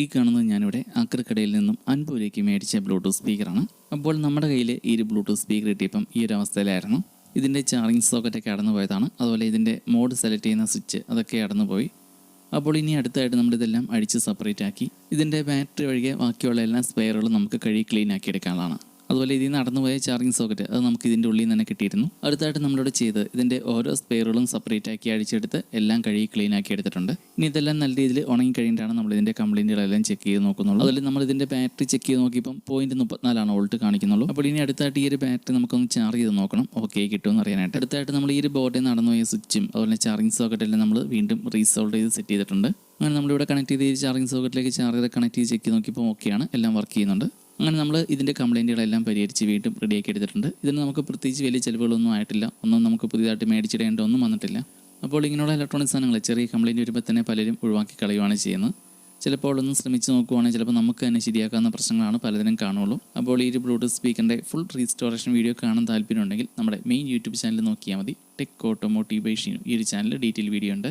ഈ കാണുന്നത് ഞാനിവിടെ ആക്രിക്കടയിൽ നിന്നും 50 രൂപയ്ക്ക് മേടിച്ച ബ്ലൂടൂത്ത് സ്പീക്കറാണ്. അപ്പോൾ നമ്മുടെ കയ്യിൽ ഈ ഒരു ബ്ലൂടൂത്ത് സ്പീക്കർ കിട്ടിയപ്പം ഈ ഒരു അവസ്ഥയിലായിരുന്നു. ഇതിൻ്റെ ചാർജിങ് സോക്കറ്റൊക്കെ അടന്നു പോയതാണ്. അതുപോലെ ഇതിൻ്റെ മോഡ് സെലക്ട് ചെയ്യുന്ന സ്വിച്ച് അതൊക്കെ അടന്നു പോയി. അപ്പോൾ ഇനി അടുത്തായിട്ട് നമ്മളിതെല്ലാം അടിച്ച് സെപ്പറേറ്റ് ആക്കി ഇതിൻ്റെ ബാറ്ററി ഒഴികെ ബാക്കിയുള്ള എല്ലാ സ്പെയറുകളും നമുക്ക് കഴുകി ക്ലീൻ ആക്കി എടുക്കാനുള്ളതാണ്. അതുപോലെ ഇതിൽ നിന്ന് നടന്നുപോയ ചാർജിങ് സോക്കറ്റ് അത് നമുക്ക് ഇതിൻ്റെ ഉള്ളിൽ നിന്ന് തന്നെ കിട്ടിയിരുന്നു. അടുത്തായിട്ട് നമ്മളിവിടെ ചെയ്ത് ഇതിൻ്റെ ഓരോ സ്പെയറുകളും സെപ്പറേറ്റ് ആക്കി അടിച്ചെടുത്ത് എല്ലാം കഴുകി ക്ലീൻ ആക്കി എടുത്തിട്ടുണ്ട്. ഇനി ഇതെല്ലാം നല്ല രീതിയിൽ ഉണങ്ങി കഴിഞ്ഞിട്ടാണ് നമ്മൾ ഇതിൻ്റെ കംപ്ലയിൻറ്റുകളെല്ലാം ചെക്ക് ചെയ്ത് നോക്കുന്നുള്ളൂ. അതുപോലെ നമ്മൾ ഇതിൻ്റെ ബാറ്ററി ചെക്ക് ചെയ്ത് നോക്കിയപ്പം 0.34 വോൾട്ട് കാണിക്കുന്നുള്ളൂ. അപ്പോൾ ഇനി അടുത്തായിട്ട് ഈ ഒരു ബാറ്ററി നമുക്കൊന്ന് ചാർജ് ചെയ്ത് നോക്കണം, ഓക്കെ കിട്ടുമെന്ന് അറിയാനായിട്ട്. അടുത്തായിട്ട് നമ്മൾ ഈ ഒരു ബോർഡിൽ നടന്നുപോയ സ്വിച്ചും അതുപോലെ ചാർജിങ് സോക്കറ്റെല്ലാം നമ്മൾ വീണ്ടും റീസോൾവ് ചെയ്ത് സെറ്റ് ചെയ്തിട്ടുണ്ട്. അങ്ങനെ നമ്മളിവിടെ കണക്ട് ചെയ്ത് ഈ ചാർജിങ് സോക്കറ്റിലേക്ക് ചാർജർ കണക്ട് ചെയ്ത് ചെക്ക് ചെയ്ത് നോക്കിയപ്പോൾ ഓക്കെയാണ്, എല്ലാം വർക്ക് ചെയ്യുന്നുണ്ട്. അങ്ങനെ നമ്മൾ ഇതിൻ്റെ കംപ്ലയിൻറ്റുകളെല്ലാം പരിഹരിച്ച് വീണ്ടും റെഡിയാക്കി എടുത്തിട്ടുണ്ട്. ഇതിന് നമുക്ക് പ്രത്യേകിച്ച് വലിയ ചിലവുകളൊന്നും ആയിട്ടില്ല, ഒന്നും നമുക്ക് പുതിയതായിട്ട് മേടിച്ചിടേണ്ട ഒന്നും വന്നിട്ടില്ല. അപ്പോൾ ഇങ്ങനെയുള്ള ഇലക്ട്രോണിക് സാധനങ്ങൾ ചെറിയ കംപ്ലയിൻറ്റ് വരുമ്പോൾ തന്നെ പലരും ഒഴിവാക്കി കളയുകയാണ് ചെയ്യുന്നത്. ചിലപ്പോൾ ഒന്ന് ശ്രമിച്ച് നോക്കുവാണെങ്കിൽ ചിലപ്പോൾ നമുക്ക് തന്നെ ശരിയാക്കാവുന്ന പ്രശ്നങ്ങളാണ് പലതിനും കാണുള്ളൂ. അപ്പോൾ ഈ ഒരു ബ്ലൂടൂത്ത് സ്പീക്കറിൻ്റെ ഫുൾ റീസ്റ്റോറേഷൻ വീഡിയോ കാണാൻ താല്പര്യമുണ്ടെങ്കിൽ നമ്മുടെ മെയിൻ യൂട്യൂബ് ചാനൽ നോക്കിയാൽ മതി. Tech Automotive by Sheenu. ഈ ഒരു ചാനൽ ഡീറ്റെയിൽ വീഡിയോ ഉണ്ട്.